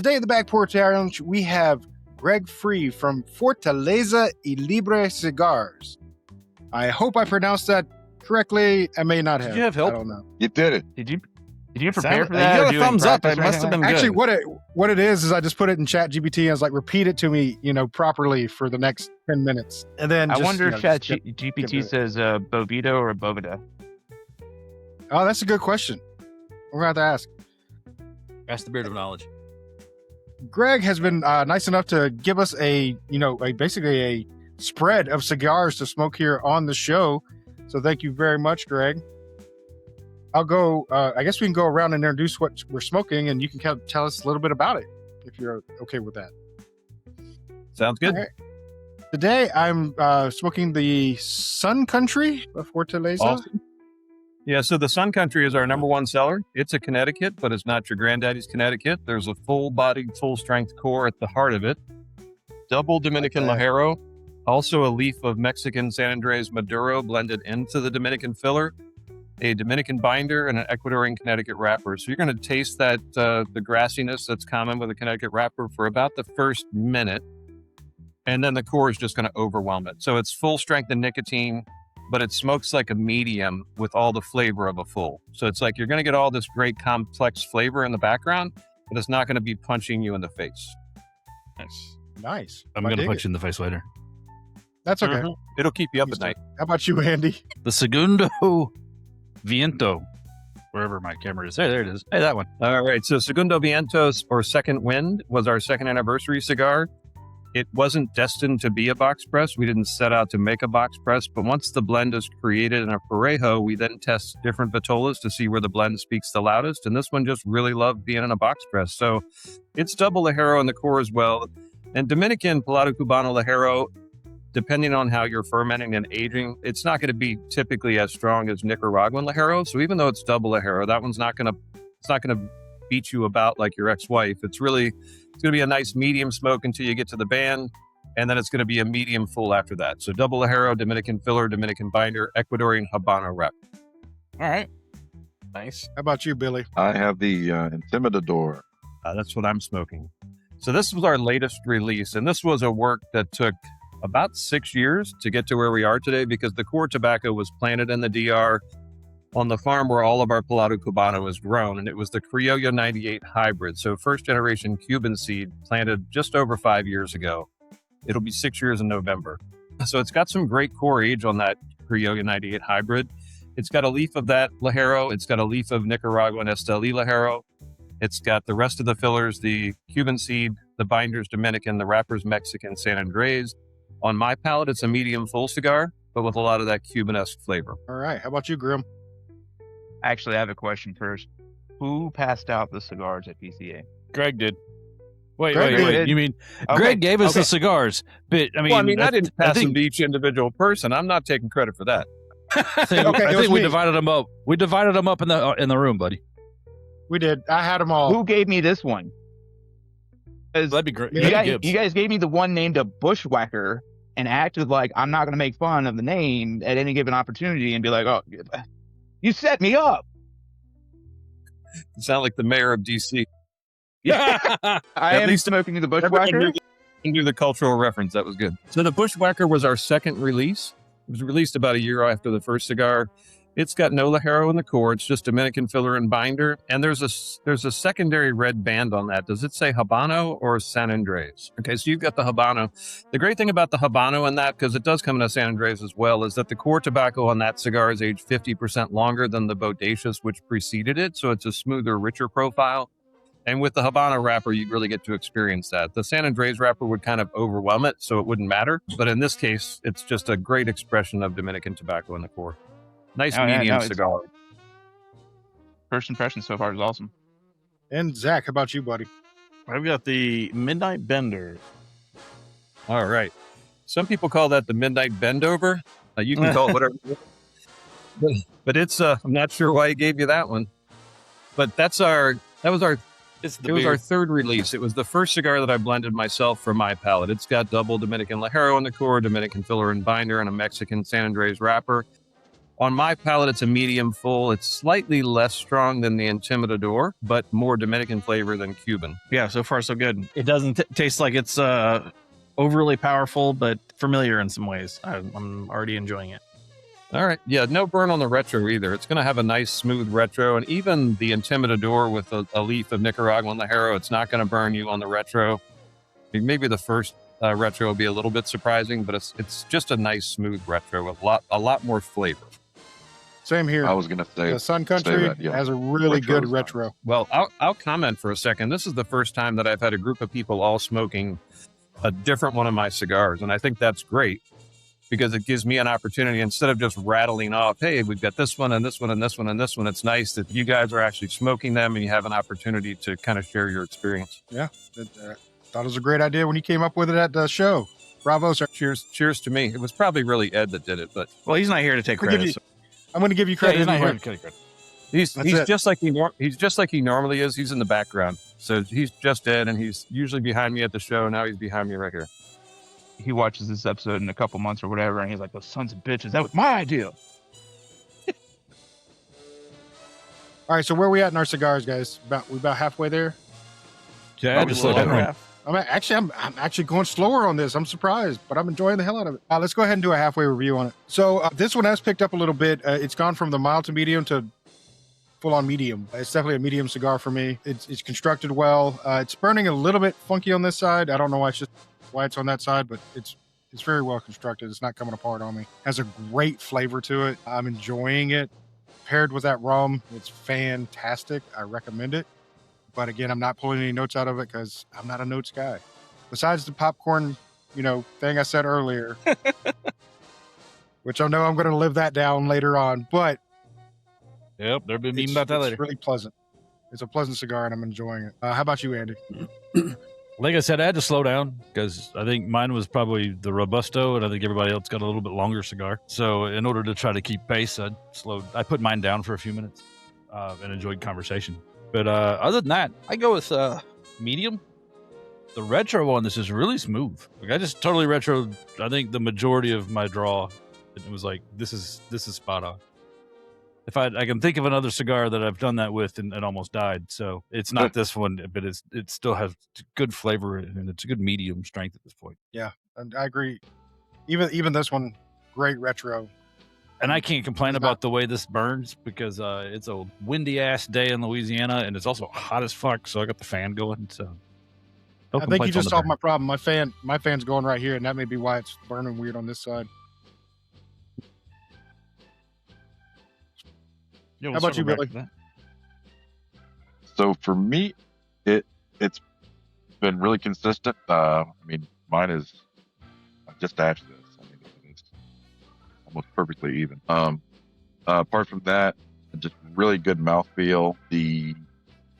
Today in the Back Porch Lounge, we have Greg Free from Fortaleza Y Libre Cigars. I hope I pronounced that correctly. I may not have. Did you have help? I don't know. You did it. Did you prepare for that? You or got a do any thumbs up. practice It or must have anything? been Actually, good. what it is I just put it in Chat GPT and I was like, repeat it to me, properly for the next 10 minutes. And then I just, wonder if Chat get GPT it. says Bovito or Bovida. Oh, that's a good question. We're going to have to ask. Ask the beard of knowledge. Greg has been nice enough to give us basically a spread of cigars to smoke here on the show. So thank you very much, Greg. I'll go. I guess we can go around and introduce what we're smoking, and you can kind of tell us a little bit about it if you're okay with that. Sounds good. All right. Today I'm smoking the Sun Country of Fortaleza. Awesome. Yeah, so the Sun Country is our number one seller. It's a Connecticut, but it's not your granddaddy's Connecticut. There's a full-bodied, full-strength core at the heart of it. Double Dominican Ligero, also a leaf of Mexican San Andres Maduro blended into the Dominican filler, a Dominican binder, and an Ecuadorian Connecticut wrapper. So you're going to taste that the grassiness that's common with a Connecticut wrapper for about the first minute, and then the core is just going to overwhelm it. So it's full strength and nicotine, but it smokes like a medium with all the flavor of a full. So it's like you're going to get all this great complex flavor in the background, but it's not going to be punching you in the face. Nice. I'm going to punch you in the face later. That's okay. Mm-hmm. It'll keep you up at night. How about you, Andy? The Segundo Viento, wherever my camera is. Hey, there it is. Hey, that one. All right. So Segundo Vientos, or Second Wind, was our second anniversary cigar. It wasn't destined to be a box press. We didn't set out to make a box press, but once the blend is created in a Parejo, we then test different vitolas to see where the blend speaks the loudest. And this one just really loved being in a box press. So it's double Ligero in the core as well. And Dominican Pelado Cubano Ligero, depending on how you're fermenting and aging, it's not going to be typically as strong as Nicaraguan Ligero. So even though it's double Ligero, that one's not going to beat you about like your ex-wife. It's going to be a nice medium smoke until you get to the band, and then it's going to be a medium full after that. So double Ligero, Dominican filler, Dominican binder, Ecuadorian Habano wrap. All right. Nice. How about you, Billy? I have the Intimidador. That's what I'm smoking. So this was our latest release, and this was a work that took about 6 years to get to where we are today because the core tobacco was planted in the DR on the farm where all of our Pelado Cubano is grown, and it was the Criollo 98 hybrid. So first generation Cuban seed planted just over 5 years ago. It'll be 6 years in November. So it's got some great core age on that Criollo 98 hybrid. It's got a leaf of that Ligero. It's got a leaf of Nicaraguan Esteli Ligero. It's got the rest of the fillers, the Cuban seed, the binders Dominican, the wrappers Mexican, San Andres. On my palate, it's a medium full cigar, but with a lot of that Cuban-esque flavor. All right. How about you, Grimm? Actually, I have a question first. Who passed out the cigars at PCA? Greg did. Wait. did. You mean Okay, Greg gave us okay. the cigars? But I mean, I didn't pass them think, to each individual person. I'm not taking credit for that. I think, Okay, I it was think we me. divided them up. We divided them up in the room, buddy. We did. I had them all. Who gave me this one? 'Cause That'd be great. Yeah, you guys gave me the one named a Bushwhacker and acted like I'm not going to make fun of the name at any given opportunity and be like, oh, you set me up. You sound like the mayor of D.C. I At am least- smoking the Everyone Bushwhacker. can do the cultural reference. That was good. So the Bushwhacker was our second release. It was released about a year after the first cigar. It's got no Ligero in the core. It's just Dominican filler and binder. And there's a secondary red band on that. Does it say Habano or San Andres? Okay, so you've got the Habano. The great thing about the Habano in that, because it does come in a San Andres as well, is that the core tobacco on that cigar is aged 50% longer than the Bodacious, which preceded it. So it's a smoother, richer profile. And with the Habano wrapper, you really get to experience that. The San Andres wrapper would kind of overwhelm it, so it wouldn't matter. But in this case, it's just a great expression of Dominican tobacco in the core. Nice Oh, yeah, medium no, it's- cigar. First impression so far is awesome. And Zach, how about you, buddy? I've got the Midnight Bender. All right. Some people call that the Midnight Bendover. You can call it whatever. But it's I'm not sure why he gave you that one. But that was our third release. It was the first cigar that I blended myself for my palate. It's got double Dominican Ligero in the core, Dominican filler and binder, and a Mexican San Andres wrapper. On my palate, it's a medium full. It's slightly less strong than the Intimidador, but more Dominican flavor than Cuban. Yeah, so far so good. It doesn't taste like it's overly powerful, but familiar in some ways. I'm already enjoying it. All right. Yeah, no burn on the retro either. It's going to have a nice, smooth retro. And even the Intimidador with a leaf of Nicaraguan Ligero, it's not going to burn you on the retro. Maybe the first retro will be a little bit surprising, but it's just a nice, smooth retro with a lot more flavor. Same here. I was going to say The Sun Country that, yeah. has a really Retro good is retro. Well, I'll comment for a second. This is the first time that I've had a group of people all smoking a different one of my cigars. And I think that's great because it gives me an opportunity instead of just rattling off, hey, we've got this one and this one and this one and this one. It's nice that you guys are actually smoking them and you have an opportunity to kind of share your experience. Yeah. Thought it was a great idea when you came up with it at the show. Bravo, sir. Cheers to me. It was probably really Ed that did it, but Well, he's not here to take credit. I'm going to give you Yeah, credit. he's not here anyway. to take credit. he's That's just like he normally is. He's in the background. So he's just Ed and he's usually behind me at the show. Now he's behind me right here. He watches this episode in a couple months or whatever, and he's like, "Those sons of bitches! That was my idea." All right, so where are we at in our cigars, guys? We about halfway there. Yeah, I just slow down. I'm actually going slower on this. I'm surprised, but I'm enjoying the hell out of it. Let's go ahead and do a halfway review on it. So this one has picked up a little bit. It's gone from the mild to medium to full on medium. It's definitely a medium cigar for me. It's constructed well. It's burning a little bit funky on this side. I don't know why it's on that side, but it's very well constructed. It's not coming apart on me. Has a great flavor to it. I'm enjoying it. Paired with that rum, it's fantastic. I recommend it. But again, I'm not pulling any notes out of it because I'm not a notes guy. Besides the popcorn, thing I said earlier, which I know I'm going to live that down later on. But Yep, there'll be a meeting it's about that later. really pleasant. It's a pleasant cigar, and I'm enjoying it. How about you, Andy? Like I said, I had to slow down because I think mine was probably the Robusto, and I think everybody else got a little bit longer cigar. So in order to try to keep pace, I put mine down for a few minutes and enjoyed conversation. But other than that, I go with medium. The retro on this is really smooth. Like I just totally retroed. I think the majority of my draw. It was like this is spot on. If I can think of another cigar that I've done that with and almost died. So it's not this one, but it still has good flavor and it's a good medium strength at this point. Yeah, and I agree. Even this one, great retro. And I can't complain about the way this burns because it's a windy ass day in Louisiana and it's also hot as fuck. So I got the fan going. So I think you just solved my problem. My fan's going right here, and that may be why it's burning weird on this side. Yeah, How about you, Billy? So for me, it's been really consistent. Mine is I just dashed this. It's almost perfectly even. Apart from that, just really good mouthfeel. The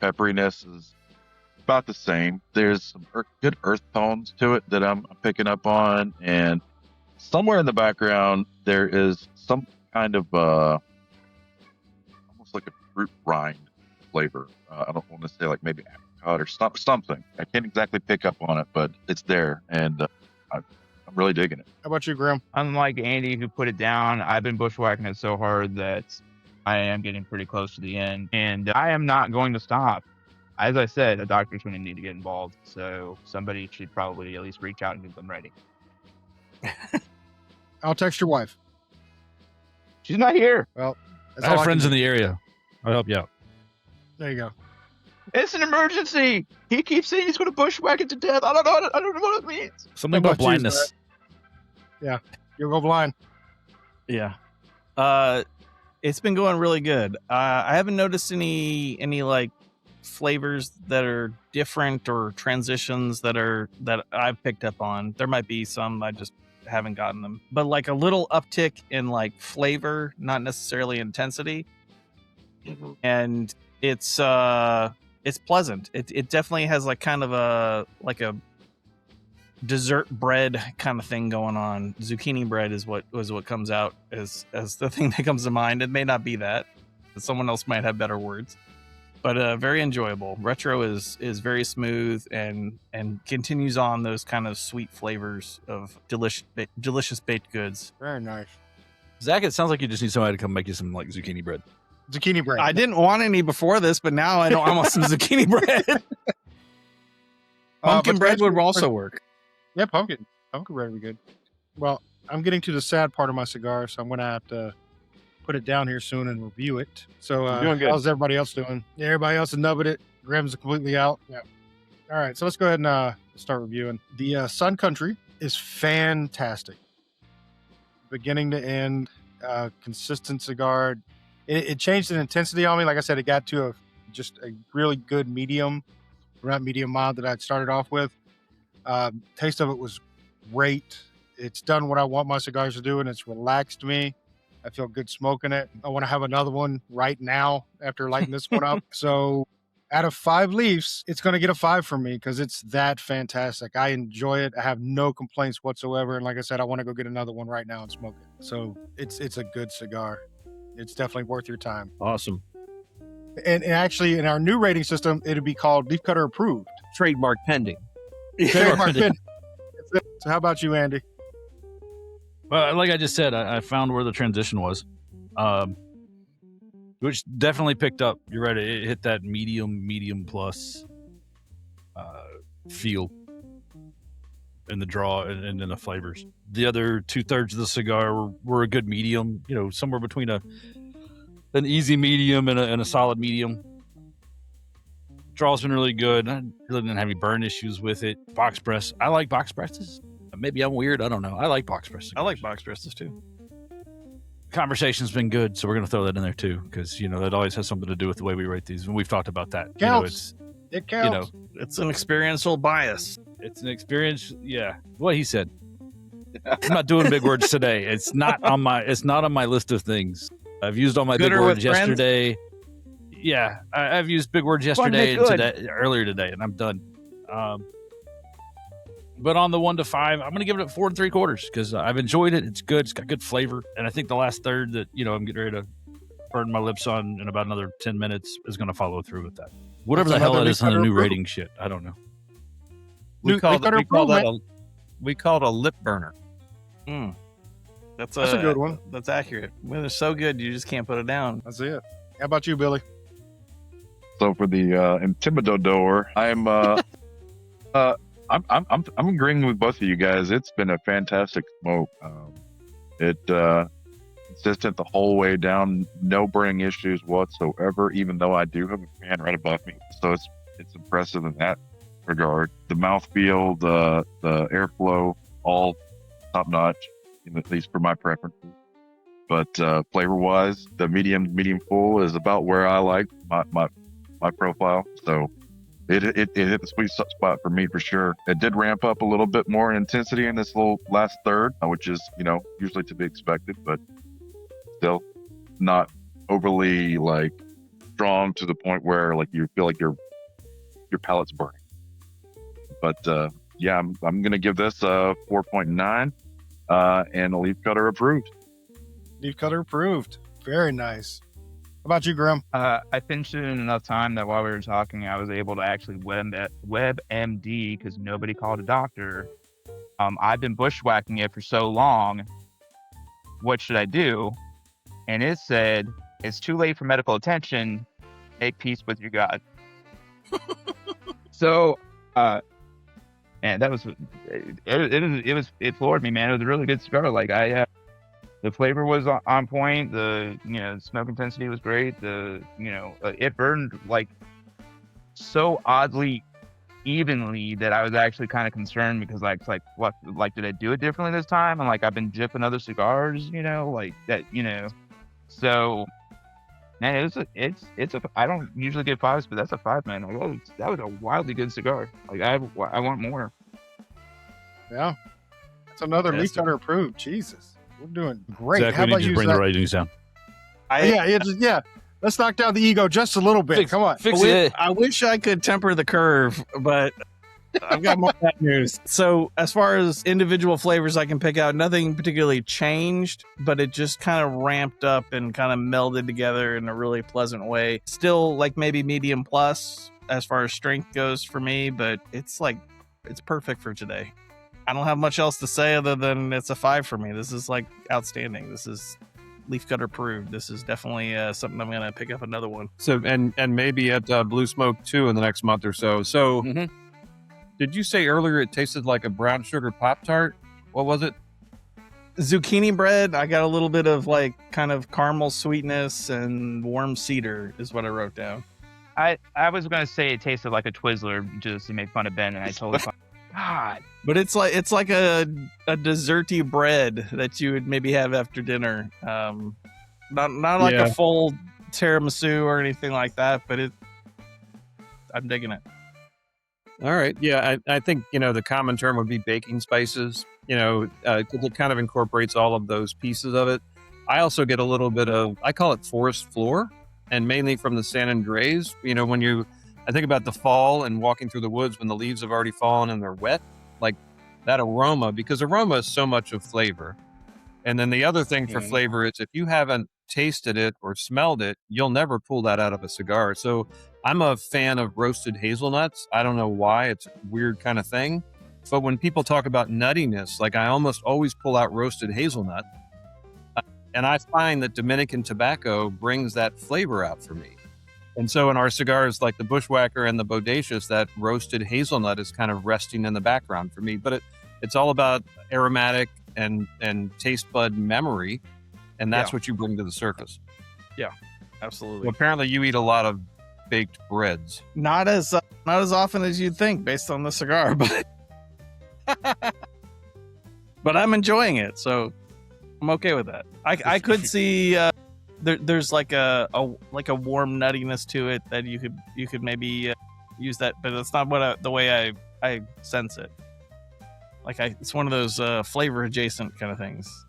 pepperiness is about the same. There's some good earth tones to it that I'm picking up on, and somewhere in the background there is some kind of almost like a fruit rind flavor. I don't want to say like maybe apricot or something. I can't exactly pick up on it, but it's there, and I'm really digging it. How about you, Grimm? Unlike Andy, who put it down, I've been bushwhacking it so hard that I am getting pretty close to the end, and I am not going to stop. As I said, a doctor's going to need to get involved, so somebody should probably at least reach out and get them ready. I'll text your wife. She's not here. Well, that's I all have friends can in the area. I'll help you out. do. There you go. It's an emergency. He keeps saying he's going to bushwhack it to death. I don't know what it means. Something How about about you, blindness. You'll go blind. Yeah. It's been going really good. I haven't noticed any like flavors that are different or transitions that I've picked up on. There might be some, I just haven't gotten them. But like a little uptick in like flavor, not necessarily intensity. And it's pleasant. It definitely has like kind of a dessert bread kind of thing going on. Zucchini bread is what comes out as the thing that comes to mind. It may not be that. Someone else might have better words, but very enjoyable. Retro is very smooth and continues on those kind of sweet flavors of delicious baked goods. Very nice. Zach, it sounds like you just need somebody to come make you some like zucchini bread. Zucchini bread. I didn't want any before this, but now I don't want some zucchini bread. Pumpkin but bread would actually- also work. Yeah, pumpkin bread would be good. Well, I'm getting to the sad part of my cigar, so I'm gonna have to put it down here soon and review it. So, You're doing good. how's everybody else doing? Yeah, everybody else is nubbing it. Grimm's completely out. Yeah. All right, so let's go ahead and start reviewing. The Sun Country is fantastic, beginning to end. Consistent cigar. It changed in intensity on me. Like I said, it got to just a really good medium, not medium mild that I'd started off with. Taste of it was great. It's done what I want my cigars to do, and it's relaxed me. I feel good smoking it. I want to have another one right now after lighting this one up. So out of 5 leaves, it's going to get a 5 from me because it's that fantastic. I enjoy it. I have no complaints whatsoever. And like I said, I want to go get another one right now and smoke it. So it's a good cigar. It's definitely worth your time. Awesome. And actually, in our new rating system, it'd be called Leafcutter Approved. Trademark pending. Trademark pin. So how about you, Andy? Well, like I just said, I found where the transition was, which definitely picked up. You're right. It hit that medium plus feel in the draw and in the flavors. The other 2/3 of the cigar were a good medium, somewhere between an easy medium and a solid medium. Draw's been really good. I really didn't have any burn issues with it. Box press. I like box presses. Maybe I'm weird. I don't know. I like box press. I like box presses too. Conversation's been good, so we're going to throw that in there too, because that always has something to do with the way we rate these, and we've talked about that. Counts. It counts. It's an experiential bias. It's an experience. Yeah, what he said. I'm not doing big words today. It's not on my list of things. I've used all my big Gooder words with friends? yesterday. Yeah, I've used big words yesterday and earlier today, and I'm done. But on the 1 to 5, I'm going to give it a 4 3/4 because I've enjoyed it. It's good. It's got good flavor. And I think the last third that, I'm getting ready to burn my lips on in about another 10 minutes is going to follow through with that. Whatever That's the hell another that is on the new Leafcutter rating shit. I don't know. We call Leafcutter it a lip burner. That's a good one. That's accurate. When they're so good, you just can't put it down. That's it. How about you, Billy? So for the Intimidador, I'm agreeing with both of you guys. It's been a fantastic smoke. Consistent the whole way down, no burning issues whatsoever. Even though I do have a fan right above me, so it's impressive in that regard. The mouthfeel, the airflow, all top notch, at least for my preferences. But flavor wise, the medium full is about where I like my profile. So it hit the sweet spot for me for sure. It did ramp up a little bit more in intensity in this little last third, which is usually to be expected, but still not overly strong to the point where you feel like your palate's burning. But yeah, I'm gonna give this a 4.9 and a Leafcutter Approved. Leafcutter Approved. Very nice. How about you, Grimm? I finished it in enough time that while we were talking, I was able to actually WebMD because nobody called a doctor. I've been bushwhacking it for so long. What should I do? And it said, it's too late for medical attention. Make peace with your God. So, and that was, it floored me, man. It was a really good cigar. The flavor was on point. The smoke intensity was great. It burned so oddly evenly that I was actually kind of concerned because what did I do it differently this time? And I've been jipping other cigars, So, man, it's a. I don't usually get 5s, but that's a 5, man. That was a wildly good cigar. I want more. Yeah. That's another Yes, Leafcutter Approved. Jesus. We're doing great. Zach, How we need about you to you, bring Zach? the ratings down. Yeah. Let's knock down the ego just a little bit. Come on. Fix it. I wish I could temper the curve, but I've got more bad news. So as far as individual flavors I can pick out, nothing particularly changed, but it just kind of ramped up and kind of melded together in a really pleasant way. Still maybe medium plus as far as strength goes for me, but it's perfect for today. I don't have much else to say other than it's a 5 for me. This is outstanding. This is leaf cutter approved. This is definitely something I'm gonna pick up another one. So and maybe at Blue Smoke too in the next month or so. So Mhm. did you say earlier it tasted like a brown sugar Pop-Tart? What was it? Zucchini bread. I got a little bit of like kind of caramel sweetness and warm cedar is what I wrote down. I was gonna say it tasted like a Twizzler just to make fun of Ben, and I totally God. But it's like a desserty bread that you would maybe have after dinner. Not like Yeah. a full tiramisu or anything like that, but I'm digging it. All right. Yeah, I think, the common term would be baking spices, 'cause it kind of incorporates all of those pieces of it. I also get a little bit of, I call it forest floor, and mainly from the San Andres. I think about the fall and walking through the woods when the leaves have already fallen and they're wet, like that aroma, because aroma is so much of flavor. And then the other thing for flavor is if you haven't tasted it or smelled it, you'll never pull that out of a cigar. So I'm a fan of roasted hazelnuts. I don't know why. It's a weird kind of thing. But when people talk about nuttiness, like I almost always pull out roasted hazelnut. And I find that Dominican tobacco brings that flavor out for me. And so in our cigars, like the Bushwhacker and the Bodacious, that roasted hazelnut is kind of resting in the background for me. But it's all about aromatic and taste bud memory. And that's what you bring to the surface. Absolutely. Well, apparently you eat a lot of baked breads. Not as often as you'd think based on the cigar, but but I'm enjoying it, so I'm okay with that. I could see there's like a warm nuttiness to it that you could maybe use that, but it's not the way I sense it. Like it's one of those flavor adjacent kind of things.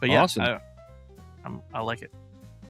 But yeah, Awesome. I like it.